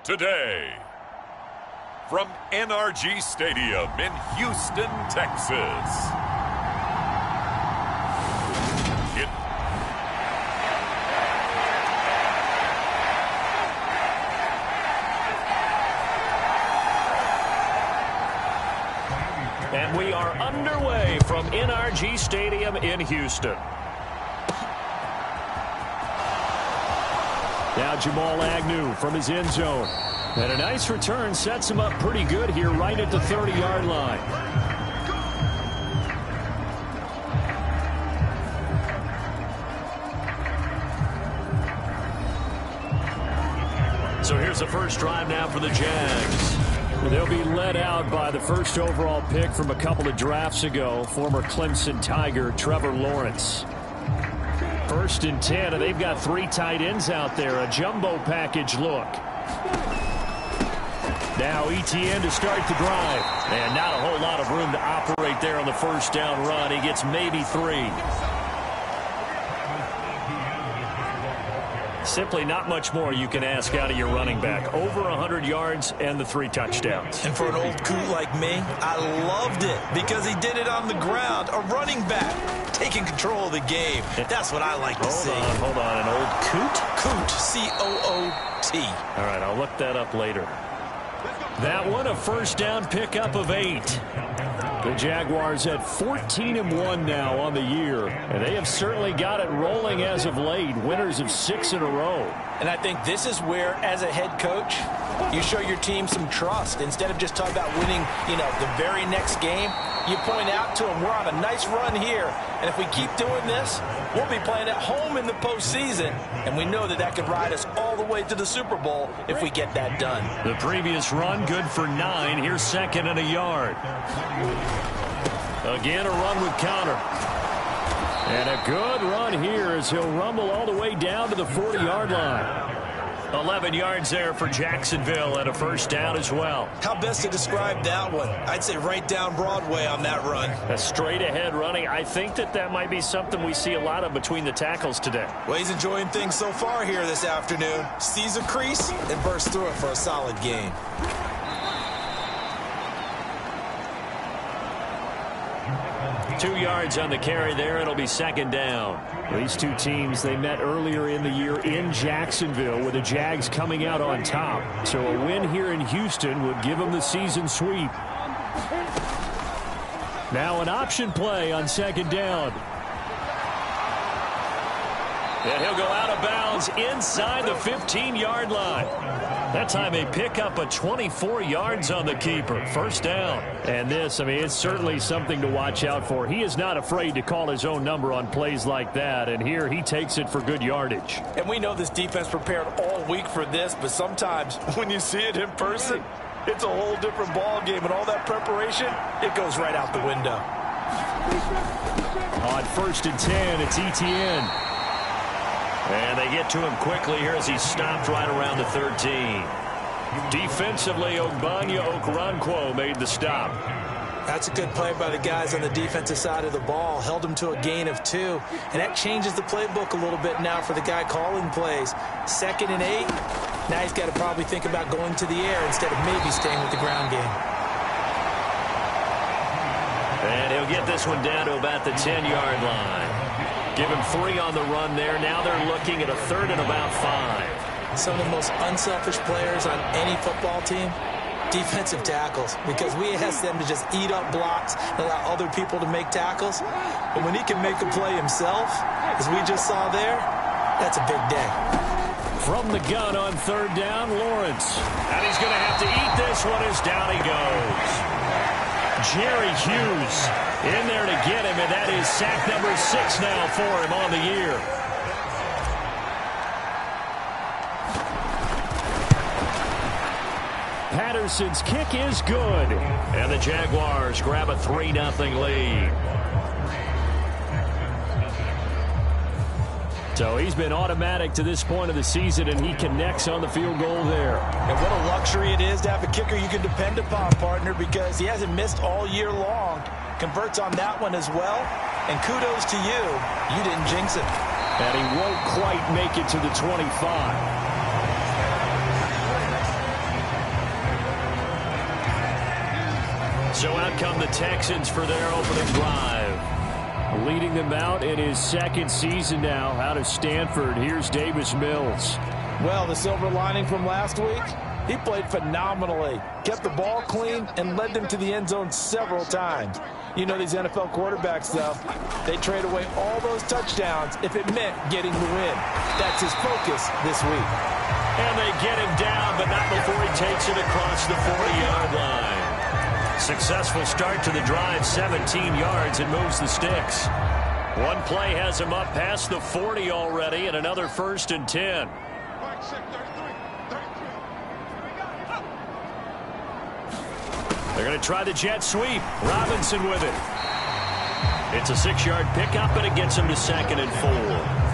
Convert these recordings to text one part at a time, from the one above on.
today. From NRG Stadium in Houston, Texas. And we are underway from NRG Stadium in Houston. Now Jamal Agnew from his end zone. And a nice return sets him up pretty good here right at the 30-yard line. So here's the first drive now for the Jags. They'll be led out by the first overall pick from a couple of drafts ago, former Clemson Tiger Trevor Lawrence. 1st and 10, and they've got 3 tight ends out there. A jumbo package look. Now Etienne to start the drive. And not a whole lot of room to operate there on the first down run. He gets maybe 3. Simply not much more you can ask out of your running back. Over 100 yards and the 3 touchdowns. And for an old coot like me, I loved it because he did it on the ground. A running back taking control of the game. That's what I like to see. Hold on. An old coot? Coot. C-O-O-T. All right, I'll look that up later. That one, a first down pickup of 8. The Jaguars at 14-1 now on the year, and they have certainly got it rolling as of late. Winners of 6 in a row. And I think this is where, as a head coach, you show your team some trust. Instead of just talking about winning, the very next game, you point out to them, we're on a nice run here, and if we keep doing this, we'll be playing at home in the postseason, and we know that could ride us all the way to the Super Bowl if we get that done. The previous run, good for 9. Here's 2nd and a yard. Again, a run with Connor. And a good run here as he'll rumble all the way down to the 40-yard line. 11 yards there for Jacksonville and a first down as well. How best to describe that one? I'd say right down Broadway on that run. A straight-ahead running. I think that might be something we see a lot of between the tackles today. Well, he's enjoying things so far here this afternoon. Sees a crease and bursts through it for a solid gain. Two yards on the carry there. It'll be 2nd down. These two teams, they met earlier in the year in Jacksonville with the Jags coming out on top. So a win here in Houston would give them the season sweep. Now an option play on 2nd down. And he'll go out of bounds inside the 15-yard line. That time a pickup of 24 yards on the keeper. First down. And this, it's certainly something to watch out for. He is not afraid to call his own number on plays like that. And here he takes it for good yardage. And we know this defense prepared all week for this, but sometimes when you see it in person, it's a whole different ball game. And all that preparation, it goes right out the window. On 1st and 10, it's Etienne. And they get to him quickly here as he's stopped right around the 13. Defensively, Ogbanya Okoronkwo made the stop. That's a good play by the guys on the defensive side of the ball. Held him to a gain of 2. And that changes the playbook a little bit now for the guy calling plays. 2nd and 8. Now he's got to probably think about going to the air instead of maybe staying with the ground game. And he'll get this one down to about the 10-yard line. Give him 3 on the run there. Now they're looking at a 3rd and about 5. Some of the most unselfish players on any football team, defensive tackles, because we ask them to just eat up blocks and allow other people to make tackles. But when he can make a play himself, as we just saw there, that's a big day. From the gun on 3rd down, Lawrence. And he's going to have to eat this one as down he goes. Jerry Hughes in there to get him, and that is sack number 6 now for him on the year. Patterson's kick is good, and the Jaguars grab a 3-0 lead. So he's been automatic to this point of the season, and he connects on the field goal there. And what a luxury it is to have a kicker you can depend upon, partner, because he hasn't missed all year long. Converts on that one as well. And kudos to you. You didn't jinx it. And he won't quite make it to the 25. So out come the Texans for their opening drive. Leading them out in his second season now out of Stanford. Here's Davis Mills. Well, the silver lining from last week, he played phenomenally. Kept the ball clean and led them to the end zone several times. You know these NFL quarterbacks, though, they trade away all those touchdowns if it meant getting the win. That's his focus this week. And they get him down, but not before he takes it across the 40-yard line. Successful start to the drive, 17 yards, and moves the sticks. One play has him up past the 40 already, and another 1st and 10. They're going to try the jet sweep. Robinson with it. It's a 6-yard pickup, and it gets him to 2nd and 4.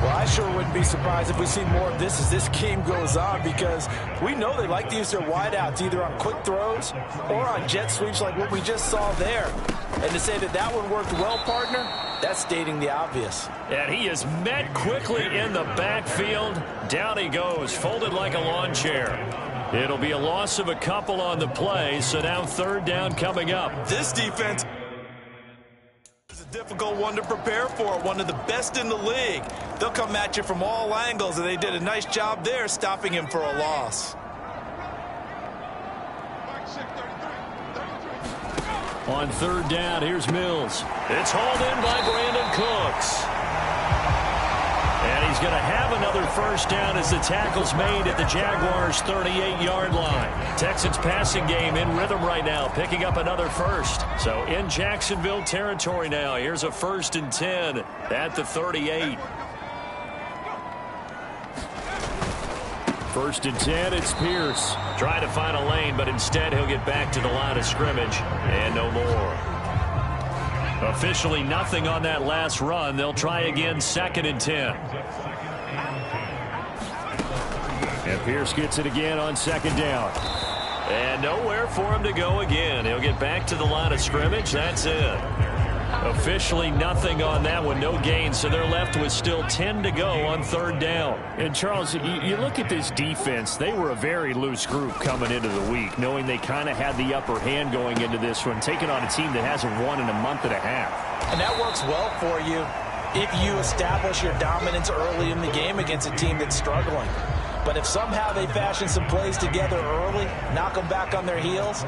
Well, I sure wouldn't be surprised if we see more of this as this game goes on, because we know they like to use their wideouts either on quick throws or on jet sweeps like what we just saw there. And to say that that one worked well, partner, that's stating the obvious. And he is met quickly in the backfield. Down he goes, folded like a lawn chair. It'll be a loss of a couple on the play, so now 3rd down coming up. This defense is a difficult one to prepare for, one of the best in the league. They'll come at you from all angles, and they did a nice job there stopping him for a loss. On 3rd down, here's Mills. It's hauled in by Brandon Cooks. And he's going to have another 1st down as the tackle's made at the Jaguars' 38-yard line. Texans passing game in rhythm right now, picking up another 1st. So in Jacksonville territory now. Here's a 1st and 10 at the 38. 1st and 10, it's Pierce. Trying to find a lane, but instead he'll get back to the line of scrimmage. And no more. Officially nothing on that last run. They'll try again, 2nd and 10. And Pierce gets it again on 2nd down. And nowhere for him to go again. He'll get back to the line of scrimmage. That's it. Officially nothing on that one. No gain, so they're left with still 10 to go on 3rd down. And, Charles, you look at this defense. They were a very loose group coming into the week, knowing they kind of had the upper hand going into this one, taking on a team that hasn't won in a month and a half. And that works well for you if you establish your dominance early in the game against a team that's struggling. But if somehow they fashion some plays together early, knock them back on their heels,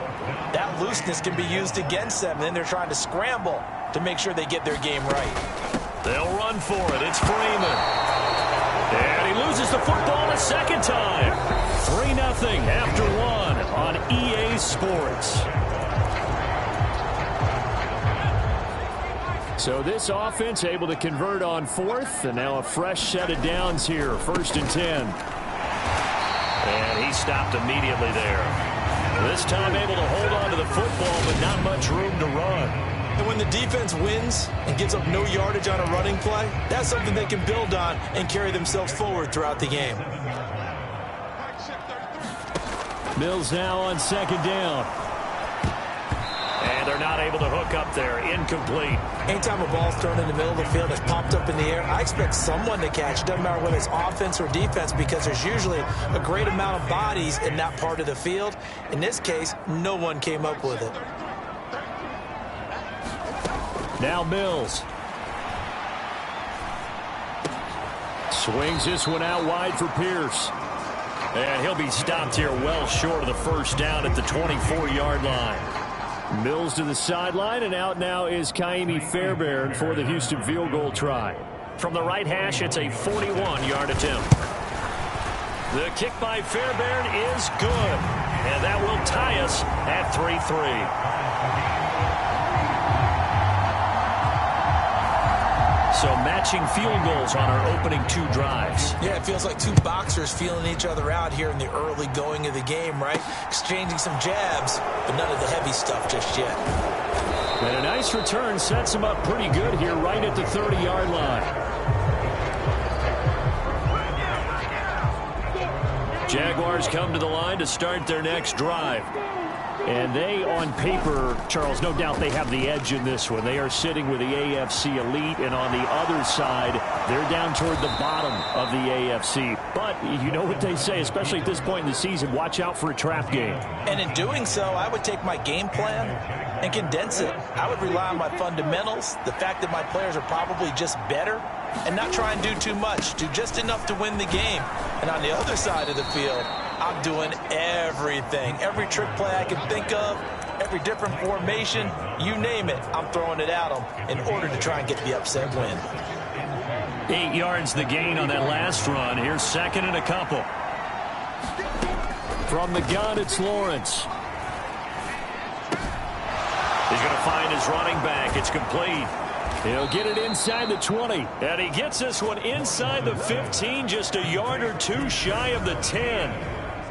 that looseness can be used against them. And then they're trying to scramble to make sure they get their game right. They'll run for it. It's Freeman. And he loses the football a 2nd time. 3-0 after 1 on EA Sports. So this offense able to convert on 4th, and now a fresh set of downs here. 1st and 10. And he stopped immediately there. This time able to hold on to the football, but not much room to run. And when the defense wins and gives up no yardage on a running play, that's something they can build on and carry themselves forward throughout the game. Mills now on 2nd down. And they're not able to hook up there. Incomplete. Anytime a ball's thrown in the middle of the field that's popped up in the air, I expect someone to catch. It doesn't matter whether it's offense or defense, because there's usually a great amount of bodies in that part of the field. In this case, no one came up with it. Now Mills. Swings this one out wide for Pierce. And he'll be stopped here well short of the 1st down at the 24-yard line. Mills to the sideline, and out now is Kaimi Fairbairn for the Houston field goal try. From the right hash, it's a 41-yard attempt. The kick by Fairbairn is good, and that will tie us at 3-3. So matching field goals on our opening 2 drives. Yeah, it feels like 2 boxers feeling each other out here in the early going of the game, right? Exchanging some jabs, but none of the heavy stuff just yet. And a nice return sets him up pretty good here right at the 30-yard line. Jaguars come to the line to start their next drive. And they, on paper, Charles, no doubt they have the edge in this one. They are sitting with the AFC elite, and on the other side, they're down toward the bottom of the AFC. But you know what they say, especially at this point in the season, watch out for a trap game. And in doing so, I would take my game plan and condense it. I would rely on my fundamentals, the fact that my players are probably just better, and not try and do too much, do just enough to win the game. And on the other side of the field, I'm doing everything. Every trick play I can think of, every different formation, you name it, I'm throwing it at them in order to try and get the upset win. 8 yards the gain on that last run. Here's second and a couple. From the gun, it's Lawrence. He's going to find his running back. It's complete. He'll get it inside the 20. And he gets this one inside the 15, just a yard or two shy of the 10.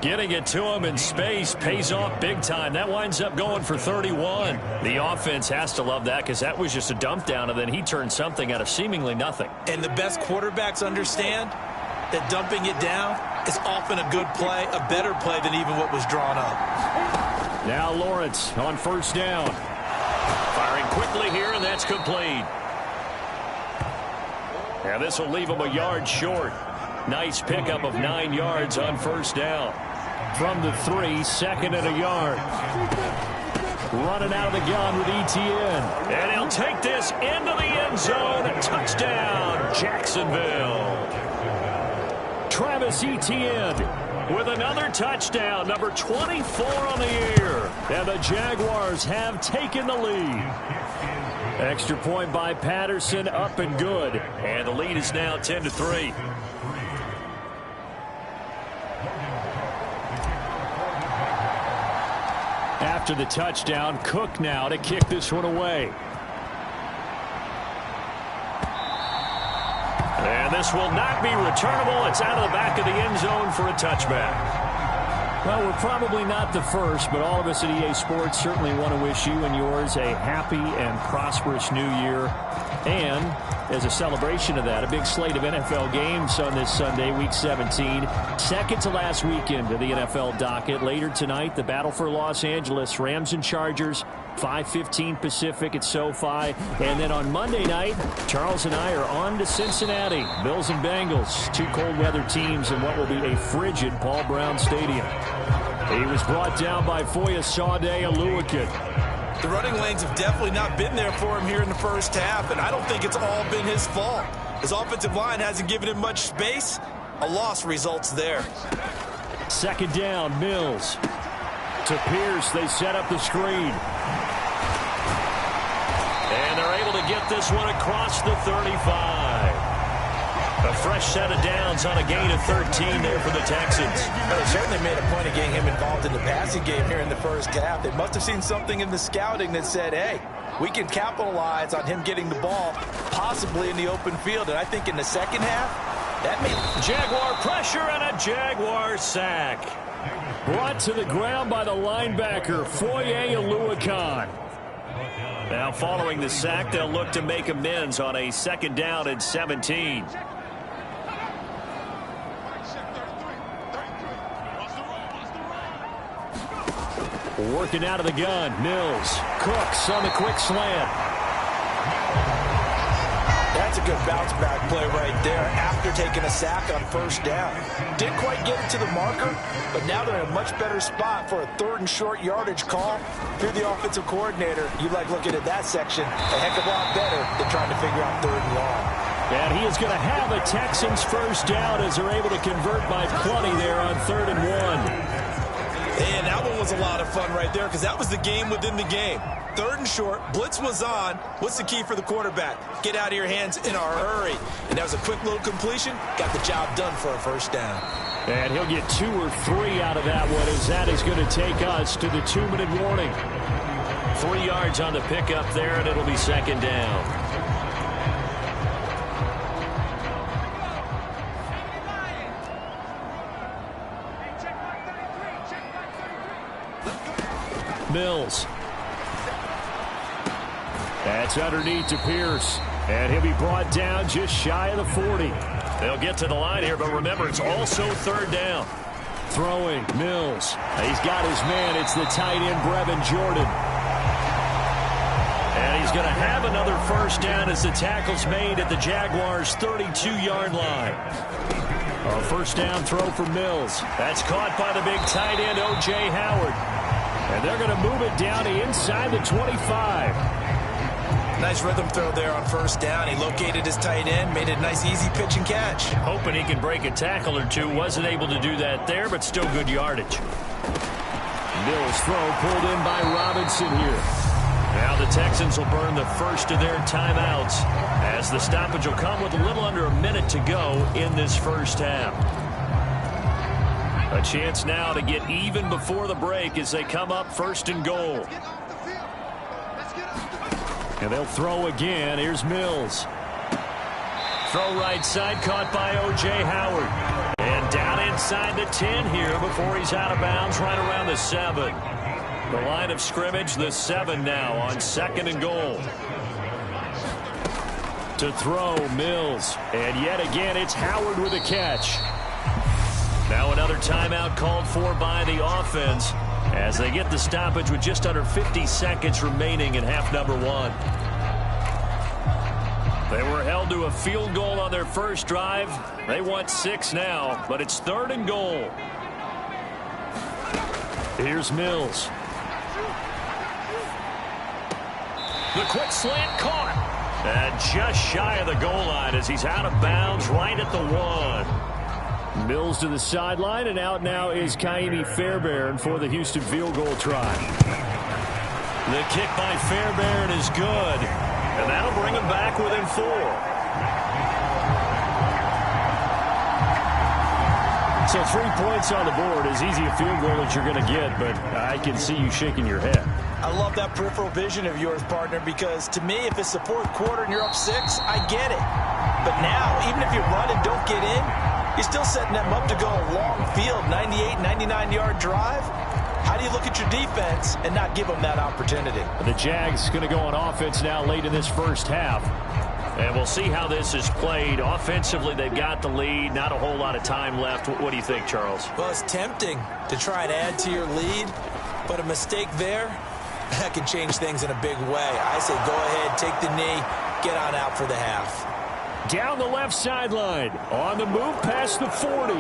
Getting it to him in space pays off big time. That winds up going for 31. The offense has to love that because that was just a dump down, and then he turned something out of seemingly nothing. And the best quarterbacks understand that dumping it down is often a good play, a better play than even what was drawn up. Now Lawrence on first down. Firing quickly here, and that's complete. And this will leave him a yard short. Nice pickup of 9 yards on first down. From the 3, second and a yard. Running out of the gun with Etienne. And he'll take this into the end zone. Touchdown, Jacksonville. Travis Etienne with another touchdown, number 24 on the year. And the Jaguars have taken the lead. Extra point by Patterson, up and good. And the lead is now 10-3. After the touchdown, Cook now to kick this one away. And this will not be returnable. It's out of the back of the end zone for a touchback. Well, we're probably not the first, but all of us at EA Sports certainly want to wish you and yours a happy and prosperous new year. And as a celebration of that, a big slate of NFL games on this Sunday, Week 17. Second to last weekend of the NFL docket. Later tonight, the battle for Los Angeles, Rams and Chargers, 5:15 Pacific at SoFi. And then on Monday night, Charles and I are on to Cincinnati. Bills and Bengals, two cold weather teams in what will be a frigid Paul Brown Stadium. He was brought down by Foyesade Oluwakin. The running lanes have definitely not been there for him here in the first half, and I don't think it's all been his fault. His offensive line hasn't given him much space. A loss results there. Second down, Mills. To Pierce, they set up the screen. And they're able to get this one across the 35. A fresh set of downs on a gain of 13 there for the Texans. Well, they certainly made a point of getting him involved in the passing game here in the first half. They must have seen something in the scouting that said, hey, we can capitalize on him getting the ball, possibly in the open field. And I think in the second half, that made Jaguar pressure and a Jaguar sack. Brought to the ground by the linebacker, Foye Oluwakan. Now following the sack, they'll look to make amends on a second down and 17. Working out of the gun, Mills. Cooks on the quick slant. That's a good bounce back play right there after taking a sack on first down. Didn't quite get it to the marker, but now they're in a much better spot for a third and short yardage call. If you're the offensive coordinator, you like looking at that section a heck of a lot better than trying to figure out third and long. And he is going to have a Texans first down as they're able to convert by plenty there on 3rd and 1. And that one was a lot of fun right there because that was the game within the game. Third and short, blitz was on. What's the key for the quarterback? Get out of your hands in a hurry. And that was a quick little completion. Got the job done for a first down. And he'll get 2 or 3 out of that one as that is going to take us to the 2-minute warning. 3 yards on the pickup there, and it'll be second down. Mills. That's underneath to Pierce. And he'll be brought down just shy of the 40. They'll get to the line here, but remember, it's also third down. Throwing, Mills. He's got his man. It's the tight end, Brevin Jordan. And he's going to have another first down as the tackle's made at the Jaguars' 32-yard line. A first down throw for Mills. That's caught by the big tight end, O.J. Howard. And they're going to move it down to inside the 25. Nice rhythm throw there on first down. He located his tight end, made it a nice easy pitch and catch. Hoping he can break a tackle or two. Wasn't able to do that there, but still good yardage. Mills' throw pulled in by Robinson here. Now the Texans will burn the first of their timeouts as the stoppage will come with a little under a minute to go in this first half. A chance now to get even before the break as they come up first and goal. And they'll throw again. Here's Mills. Throw right side, caught by O.J. Howard. And down inside the 10 here before he's out of bounds right around the 7. The line of scrimmage, the 7 now on second and goal. To throw, Mills. And yet again, it's Howard with a catch. Now another timeout called for by the offense as they get the stoppage with just under 50 seconds remaining in half number 1. They were held to a field goal on their first drive. They want 6 now, but it's third and goal. Here's Mills. The quick slant caught. And just shy of the goal line as he's out of bounds right at the 1. Mills to the sideline, and out now is Kaimi Fairbairn for the Houston field goal try. The kick by Fairbairn is good, and that'll bring him back within 4. So 3 points on the board, as easy a field goal as you're going to get, but I can see you shaking your head. I love that peripheral vision of yours, partner, because to me, if it's the fourth quarter and you're up 6, I get it. But now, even if you run and don't get in, you're still setting them up to go a long field, 98, 99-yard drive. How do you look at your defense and not give them that opportunity? The Jags going to go on offense now late in this first half. And we'll see how this is played. Offensively, they've got the lead. Not a whole lot of time left. What do you think, Charles? Well, it's tempting to try and add to your lead, but a mistake there, that can change things in a big way. I say go ahead, take the knee, get on out for the half. Down the left sideline. On the move past the 40.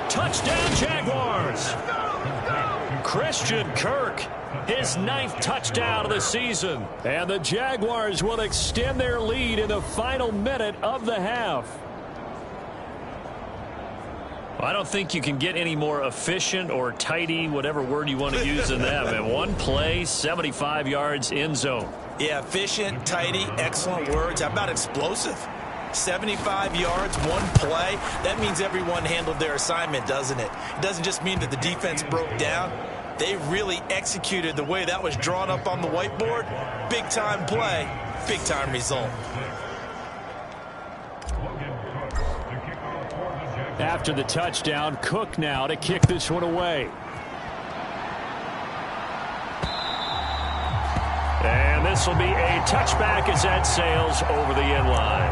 Touchdown, Jaguars. Christian Kirk, his 9th touchdown of the season. And the Jaguars will extend their lead in the final minute of the half. I don't think you can get any more efficient or tidy, whatever word you want to use in that. And one play, 75 yards, end zone. Yeah, efficient, tidy, excellent words. How about explosive? 75 yards, one play. That means everyone handled their assignment, doesn't it? It doesn't just mean that the defense broke down. They really executed the way that was drawn up on the whiteboard. Big-time play, big-time result. After the touchdown, Cook now to kick this one away. And this will be a touchback as that sails over the end line.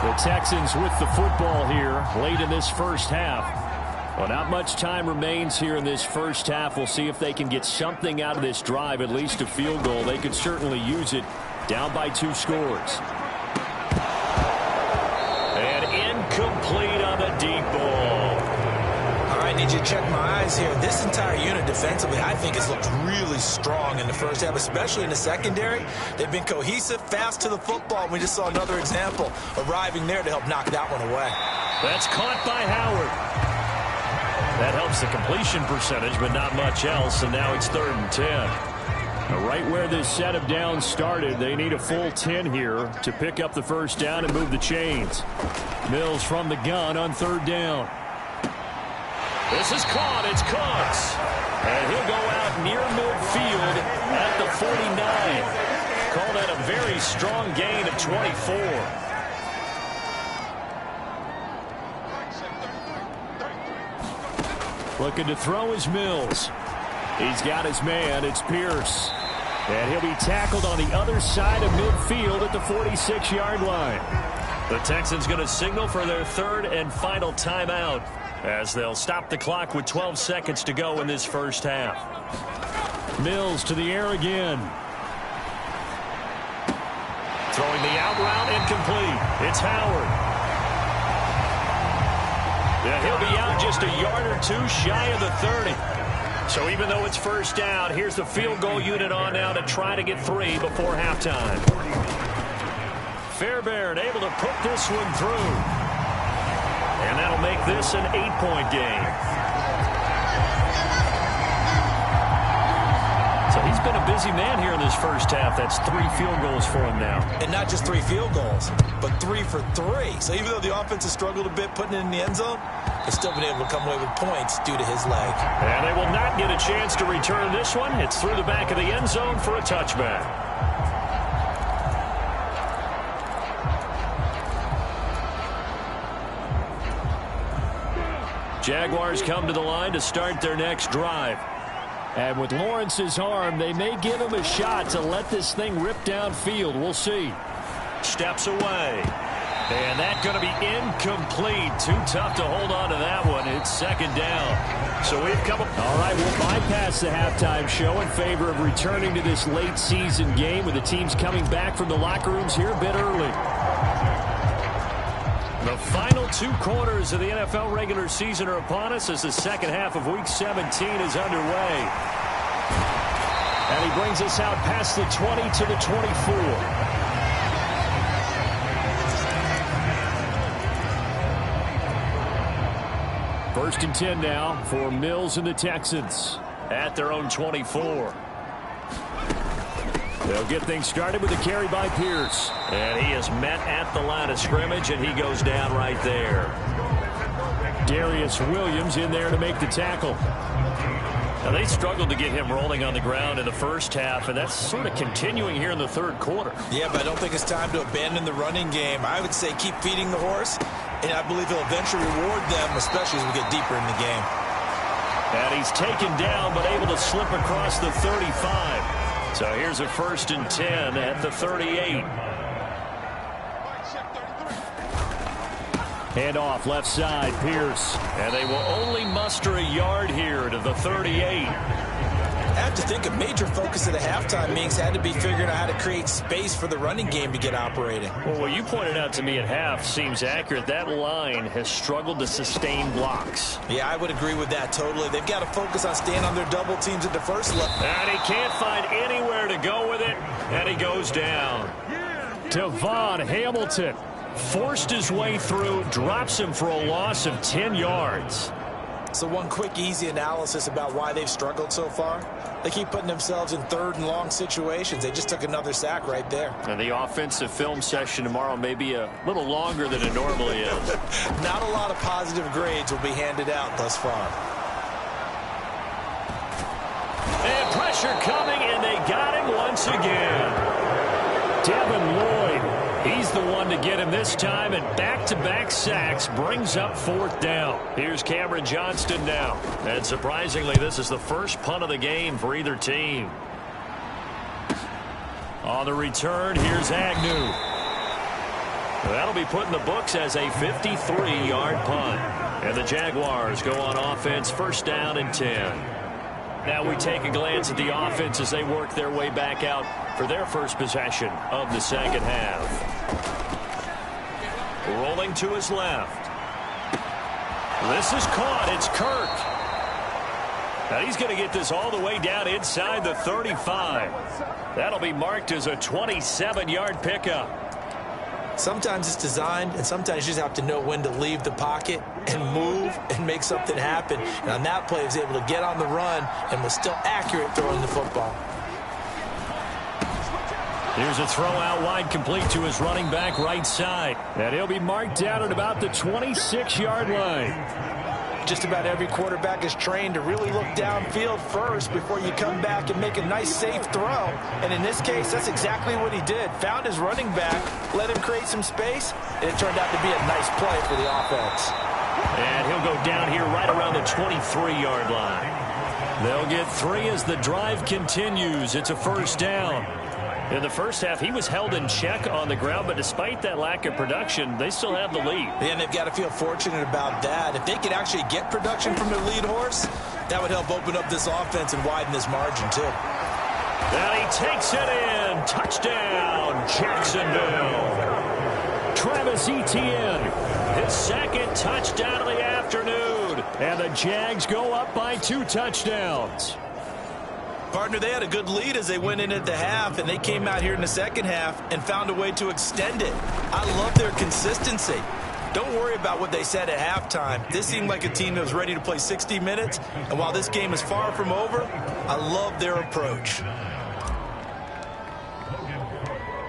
The Texans with the football here late in this first half. Well, not much time remains here in this first half. We'll see if they can get something out of this drive, at least a field goal. They could certainly use it, down by 2 scores. And incomplete on the deep ball. All right, need you to check my eyes here. This entire unit defensively, I think, has looked really strong in the first half, especially in the secondary. They've been cohesive, fast to the football. We just saw another example arriving there to help knock that one away. That's caught by Howard. That helps the completion percentage, but not much else, and now it's 3rd and 10. Now, right where this set of downs started, they need a full 10 here to pick up the first down and move the chains. Mills from the gun on 3rd down. This is caught. It's Cooks. And he'll go out near midfield at the 49. Call that a very strong gain of 24. Looking to throw is Mills. He's got his man. It's Pierce. And he'll be tackled on the other side of midfield at the 46-yard line. The Texans going to signal for their 3rd and final timeout. as they'll stop the clock with 12 seconds to go in this first half. Mills to the air again. Throwing the out route incomplete. It's Howard. Yeah, he'll be out just a yard or two shy of the 30. So even though it's first down, here's the field goal unit on now to try to get 3 before halftime. Fairbairn able to put this one through. And that'll make this an 8-point game. So he's been a busy man here in this first half. That's 3 field goals for him now. And not just 3 field goals, but 3 for 3. So even though the offense has struggled a bit putting it in the end zone, they've still been able to come away with points due to his leg. And they will not get a chance to return this one. It's through the back of the end zone for a touchback. Jaguars come to the line to start their next drive. And with Lawrence's arm, they may give him a shot to let this thing rip downfield. We'll see. Steps away. And that's going to be incomplete. Too tough to hold on to that one. It's second down. So we've come. All right, we'll bypass the halftime show in favor of returning to this late season game with the teams coming back from the locker rooms here a bit early. The final 2 quarters of the NFL regular season are upon us as the second half of Week 17 is underway. And he brings us out past the 20 to the 24. First and 10 now for Mills and the Texans at their own 24. They'll get things started with a carry by Pierce. And he is met at the line of scrimmage, and he goes down right there. Darius Williams in there to make the tackle. Now, they struggled to get him rolling on the ground in the first half, and that's sort of continuing here in the third quarter. Yeah, but I don't think it's time to abandon the running game. I would say keep feeding the horse, and I believe he'll eventually reward them, especially as we get deeper in the game. And he's taken down, but able to slip across the 35. So here's a first and 10 at the 38. Hand off left side, Pierce. And they will only muster a yard here to the 38. I have to think a major focus at the halftime means had to be figuring out how to create space for the running game to get operating. Well, what you pointed out to me at half seems accurate. That line has struggled to sustain blocks. Yeah, I would agree with that totally. They've got to focus on staying on their double teams at the first level. And he can't find anywhere to go with it, and he goes down. Devon Hamilton forced his way through, drops him for a loss of 10 yards. So one quick, easy analysis about why they've struggled so far. They keep putting themselves in third and long situations. They just took another sack right there. And the offensive film session tomorrow may be a little longer than it normally is. Not a lot of positive grades will be handed out thus far. And pressure coming, and they got him once again. Devin Lloyd, he's the one to get him this time, and back-to-back sacks brings up fourth down. Here's Cameron Johnston now. And surprisingly, this is the first punt of the game for either team. On the return, here's Agnew. That'll be put in the books as a 53-yard punt. And the Jaguars go on offense, first down and 10. Now we take a glance at the offense as they work their way back out for their first possession of the second half. Rolling to his left. This is caught. It's Kirk. Now he's going to get this all the way down inside the 35. That'll be marked as a 27-yard pickup. Sometimes it's designed, and sometimes you just have to know when to leave the pocket and move and make something happen. And on that play, he was able to get on the run and was still accurate throwing the football. Here's a throw out wide, complete to his running back right side. And he'll be marked down at about the 26-yard line. Just about every quarterback is trained to really look downfield first before you come back and make a nice, safe throw. And in this case, that's exactly what he did. Found his running back, let him create some space, and it turned out to be a nice play for the offense. And he'll go down here right around the 23-yard line. They'll get 3 as the drive continues. It's a first down. In the first half, he was held in check on the ground, but despite that lack of production, they still have the lead. And they've got to feel fortunate about that. If they could actually get production from their lead horse, that would help open up this offense and widen this margin, too. And he takes it in. Touchdown, Jacksonville. Travis Etienne, his second touchdown of the afternoon. And the Jags go up by 2 touchdowns. Partner, they had a good lead as they went in at the half, and they came out here in the second half and found a way to extend it. I love their consistency. Don't worry about what they said at halftime. This seemed like a team that was ready to play 60 minutes, and while this game is far from over, I love their approach.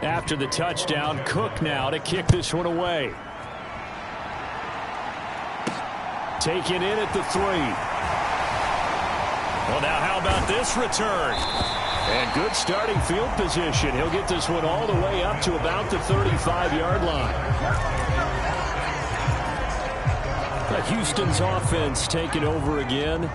After the touchdown, Cook now to kick this one away. Taken in at the 3. Well, now how about this return? And good starting field position. He'll get this one all the way up to about the 35-yard line. Houston's offense taking over again.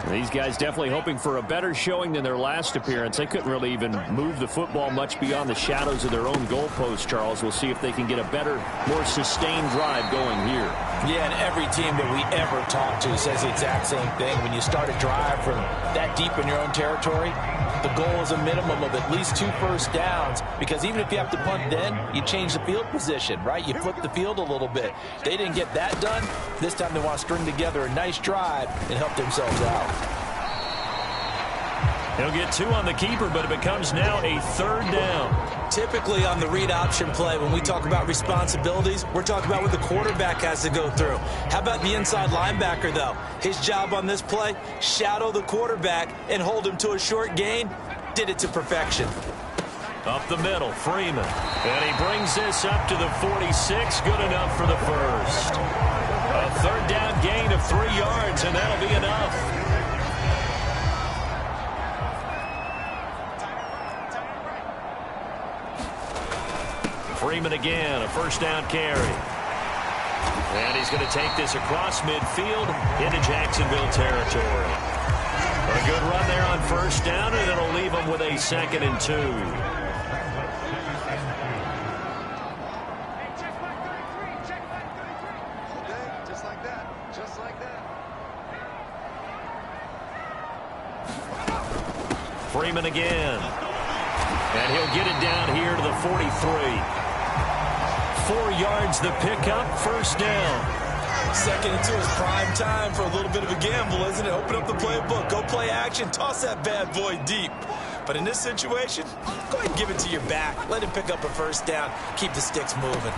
These guys definitely hoping for a better showing than their last appearance. They couldn't really even move the football much beyond the shadows of their own goalpost, Charles. We'll see if they can get a better, more sustained drive going here. Yeah, and every team that we ever talk to says the exact same thing. When you start a drive from that deep in your own territory, the goal is a minimum of at least 2 first downs, because even if you have to punt then, you change the field position, right? You flip the field a little bit. They didn't get that done. This time they want to string together a nice drive and help themselves out. He'll get 2 on the keeper, but it becomes now a 3rd down. Typically on the read option play, when we talk about responsibilities, we're talking about what the quarterback has to go through. How about the inside linebacker, though? His job on this play, shadow the quarterback and hold him to a short gain. Did it to perfection. Up the middle, Freeman. And he brings this up to the 46. Good enough for the first. A 3rd down gain of 3 yards, and that'll be enough. Freeman again, a 1st down carry. And he's going to take this across midfield into Jacksonville territory. A good run there on 1st down, and it'll leave him with a 2nd and 2. Freeman again. And he'll get it down here to the 43. 4 yards the pickup, 1st down. 2nd and 2 is prime time for a little bit of a gamble, isn't it? Open up the playbook, go play action, toss that bad boy deep. But in this situation, go ahead and give it to your back. Let him pick up a 1st down, keep the sticks moving.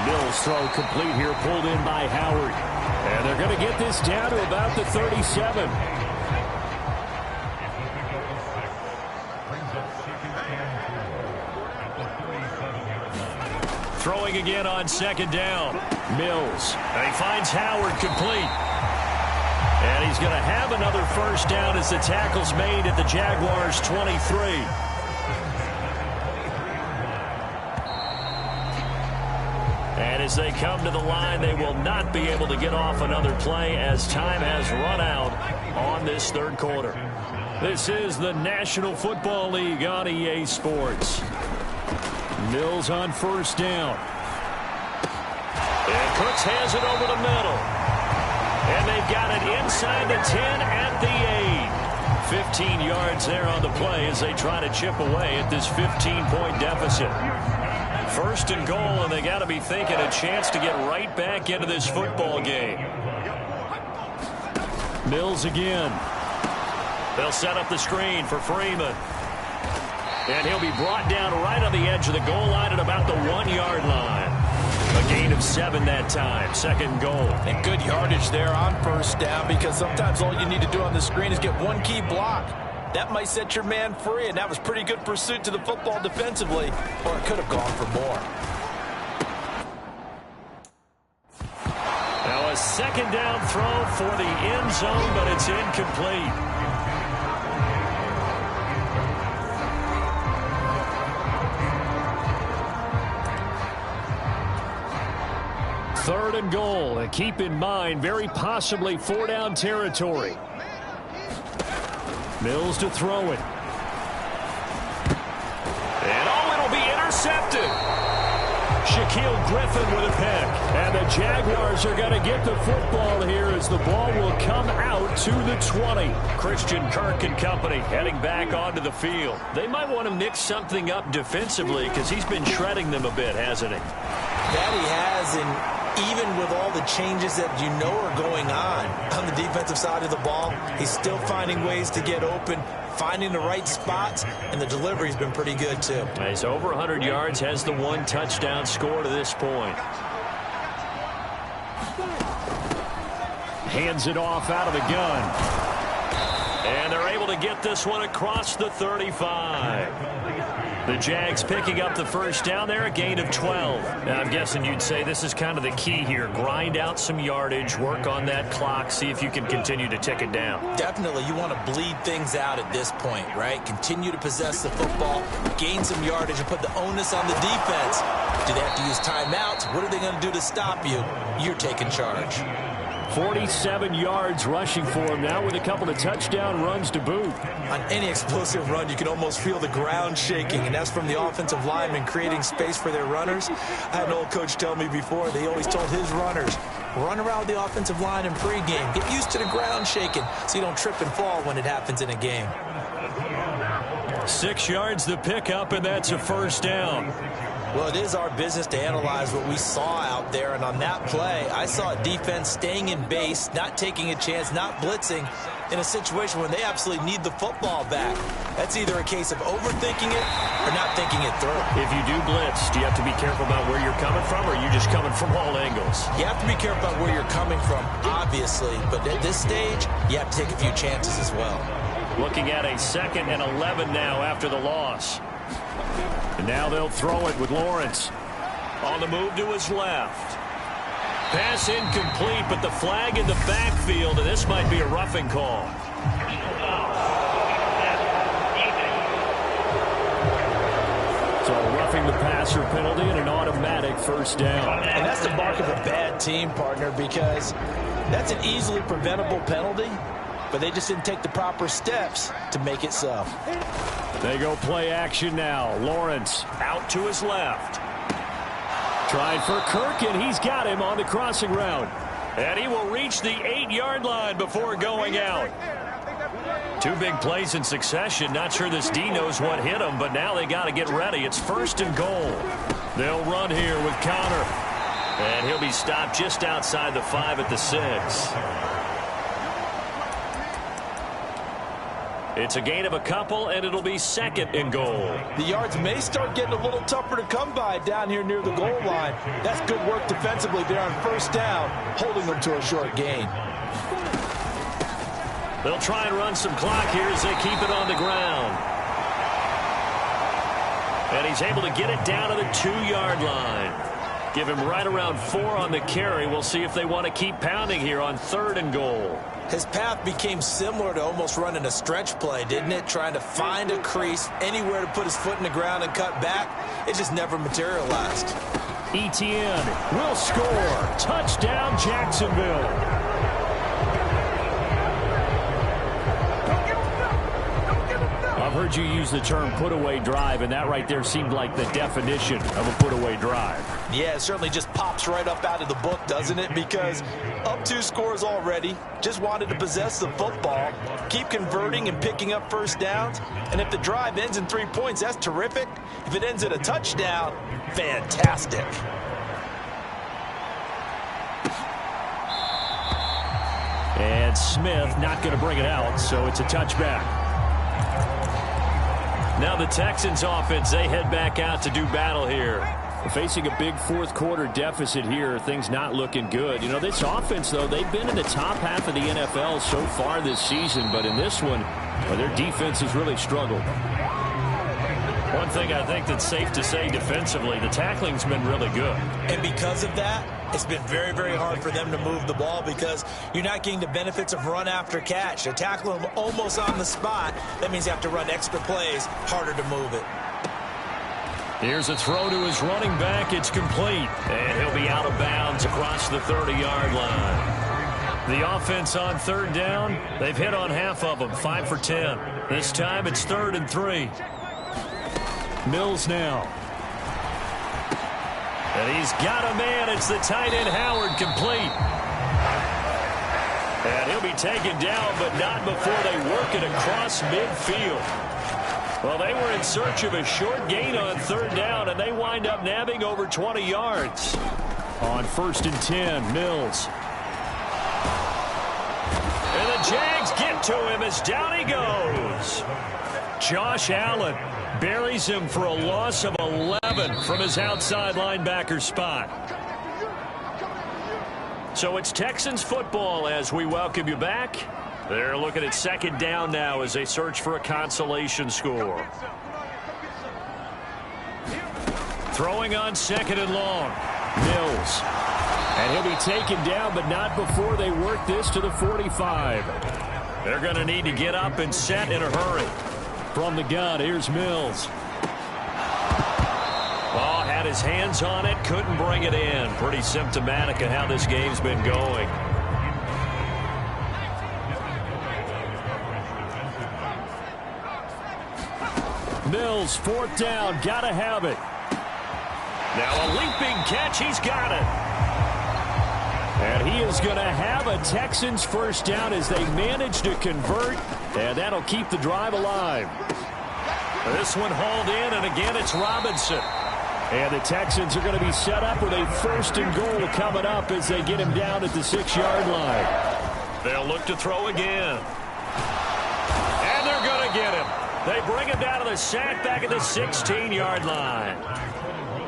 Mills throw complete here, pulled in by Howard. And they're going to get this down to about the 37. Throwing again on 2nd down. Mills. And he finds Howard complete. And he's going to have another 1st down as the tackle's made at the Jaguars' 23. And as they come to the line, they will not be able to get off another play as time has run out on this 3rd quarter. This is the National Football League on EA Sports. Mills on 1st down. And Cooks has it over the middle. And they've got it inside the 10 at the 8. 15 yards there on the play as they try to chip away at this 15-point deficit. 1st and goal, and they got to be thinking a chance to get right back into this football game. Mills again. They'll set up the screen for Freeman. And he'll be brought down right on the edge of the goal line at about the 1-yard line. A gain of 7 that time. 2nd goal. And good yardage there on 1st down, because sometimes all you need to do on the screen is get one key block. That might set your man free, and that was pretty good pursuit to the football defensively, or it could have gone for more. Now a 2nd down throw for the end zone, but it's incomplete. Third and goal, and keep in mind, very possibly 4-down territory. Mills to throw it. And intercepted. Shaquille Griffin with a pick. And the Jaguars are going to get the football here as the ball will come out to the 20. Christian Kirk and company heading back onto the field. They might want to mix something up defensively because he's been shredding them a bit, hasn't he? That he has, and even with all the changes that you know are going on the defensive side of the ball, he's still finding ways to get open, finding the right spots, and the delivery's been pretty good too. He's over 100 yards, has the 1 touchdown score to this point. Hands it off out of the gun. And they're able to get this one across the 35. The Jags picking up the first down there, a gain of 12. Now, I'm guessing you'd say this is kind of the key here. Grind out some yardage, work on that clock, see if you can continue to tick it down. Definitely, you want to bleed things out at this point, right? Continue to possess the football, gain some yardage, and put the onus on the defense. Do they have to use timeouts? What are they going to do to stop you? You're taking charge. 47 yards rushing for him now with a couple of touchdown runs to boot. On any explosive run, you can almost feel the ground shaking, and that's from the offensive linemen creating space for their runners. I had an old coach tell me before, they always told his runners, run around the offensive line in pregame. Get used to the ground shaking so you don't trip and fall when it happens in a game. 6 yards the pickup, and that's a first down. Well, it is our business to analyze what we saw out there, and on that play, I saw a defense staying in base, not taking a chance, not blitzing, in a situation when they absolutely need the football back. That's either a case of overthinking it or not thinking it through. If you do blitz, do you have to be careful about where you're coming from, or are you just coming from all angles? You have to be careful about where you're coming from, obviously, but at this stage, you have to take a few chances as well. Looking at a 2nd and 11 now after the loss. And now they'll throw it with Lawrence. On the move to his left. Pass incomplete, but the flag in the backfield, and this might be a roughing call. So a roughing the passer penalty and an automatic first down. And that's the mark of a bad team, partner, because that's an easily preventable penalty, but they just didn't take the proper steps to make it so. They go play action now. Lawrence out to his left. Tried for Kirk, and he's got him on the crossing route. And he will reach the 8-yard line before going out. 2 big plays in succession. Not sure this D knows what hit him, but now they got to get ready. It's 1st and goal. They'll run here with Connor. And he'll be stopped just outside the 5 at the 6. It's a gain of a couple, and it'll be 2nd and goal. The yards may start getting a little tougher to come by down here near the goal line. That's good work defensively there on first down, holding them to a short gain. They'll try and run some clock here as they keep it on the ground. And he's able to get it down to the 2-yard line. Give him right around 4 on the carry. We'll see if they want to keep pounding here on 3rd and goal. His path became similar to almost running a stretch play, didn't it? Trying to find a crease, anywhere to put his foot in the ground and cut back. It just never materialized. Etienne will score. Touchdown, Jacksonville. I've heard you use the term put-away drive, and that right there seemed like the definition of a put-away drive. Yeah, it certainly just pops right up out of the book, doesn't it? Because up 2 scores already, just wanted to possess the football, keep converting and picking up first downs, and if the drive ends in 3 points, that's terrific. If it ends in a touchdown, fantastic. And Smith not going to bring it out, so it's a touchback. Now the Texans offense, they head back out to do battle here. Facing a big 4th quarter deficit here, things not looking good. You know, this offense, though, they've been in the top half of the NFL so far this season, but in this one, well, their defense has really struggled. One thing I think that's safe to say defensively, the tackling's been really good. And because of that, it's been very, very hard for them to move the ball because you're not getting the benefits of run after catch. They're tackling them almost on the spot. That means you have to run extra plays, harder to move it. Here's a throw to his running back. It's complete. And he'll be out of bounds across the 30-yard line. The offense on 3rd down, they've hit on half of them, 5 for 10. This time it's 3rd and 3. Mills now. And he's got a man. It's the tight end, Howard, complete. And he'll be taken down, but not before they work it across midfield. Well, they were in search of a short gain on third down, and they wind up nabbing over 20 yards. On 1st and 10, Mills. And the Jags get to him as down he goes. Josh Allen buries him for a loss of 11 from his outside linebacker spot. So it's Texans football as we welcome you back. They're looking at 2nd down now as they search for a consolation score. Throwing on 2nd and long. Mills. And he'll be taken down, but not before they work this to the 45. They're going to need to get up and set in a hurry. From the gun, here's Mills. Oh, had his hands on it, couldn't bring it in. Pretty symptomatic of how this game's been going. Mills, 4th down, gotta have it. Now a leaping catch, he's got it. And he is going to have a Texans 1st down as they manage to convert, and that'll keep the drive alive. This one hauled in, and again it's Robinson. And the Texans are going to be set up with a 1st and goal coming up as they get him down at the 6-yard line. They'll look to throw again. And they're going to get him. They bring him down to the sack back at the 16-yard line.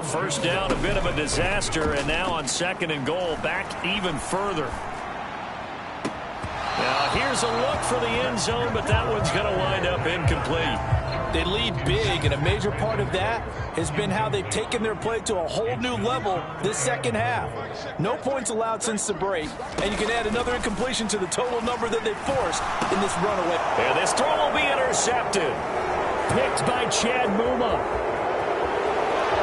1st down, a bit of a disaster, and now on 2nd and goal, back even further. Now here's a look for the end zone, but that one's going to wind up incomplete. They lead big, and a major part of that has been how they've taken their play to a whole new level this 2nd half. No points allowed since the break, and you can add another incompletion to the total number that they've forced in this runaway. And this throw will be intercepted. Picked by Chad Muma.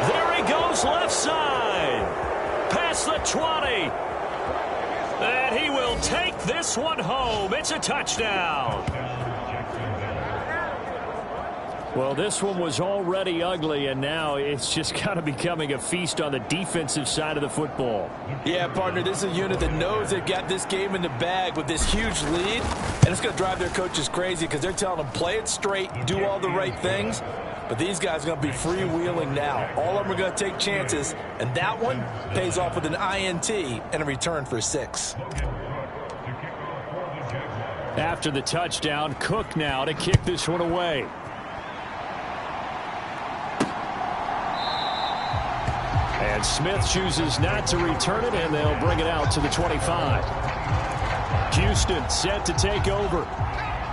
There he goes left side. Past the 20. And he will take this one home. It's a touchdown. Well, this one was already ugly, and now it's just kind of becoming a feast on the defensive side of the football. Yeah, partner, this is a unit that knows they've got this game in the bag with this huge lead, and it's going to drive their coaches crazy because they're telling them play it straight, do all the right things. But these guys are going to be freewheeling now. All of them are going to take chances, and that one pays off with an INT and a return for 6. After the touchdown, Cook now to kick this one away. And Smith chooses not to return it, and they'll bring it out to the 25. Houston set to take over.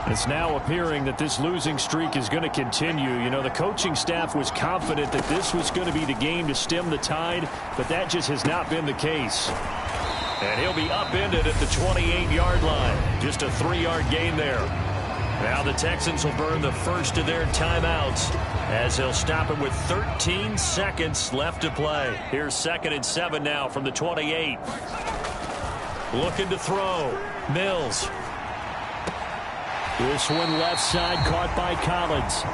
It's now appearing that this losing streak is going to continue. You know, the coaching staff was confident that this was going to be the game to stem the tide, but that just has not been the case. And he'll be upended at the 28-yard line. Just a 3-yard gain there. Now the Texans will burn the first of their timeouts as they'll stop it with 13 seconds left to play. Here's 2nd and 7 now from the 28. Looking to throw. Mills. This one left side caught by Collins.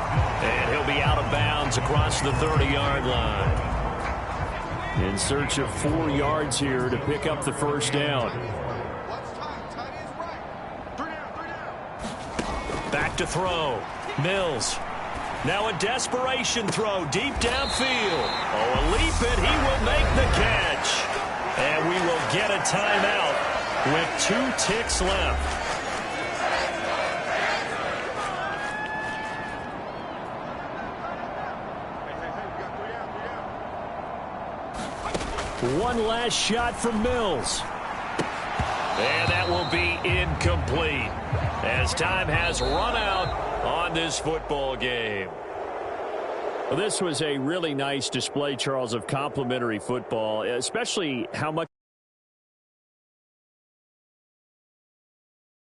And he'll be out of bounds across the 30-yard line. In search of 4 yards here to pick up the 1st down. Back to throw. Mills. Now a desperation throw deep downfield. Oh, a leap, and he will make the catch. And we will get a timeout with 2 ticks left. One last shot from Mills. And that will be incomplete as time has run out on this football game. Well, this was a really nice display, Charles, of complimentary football, especially how much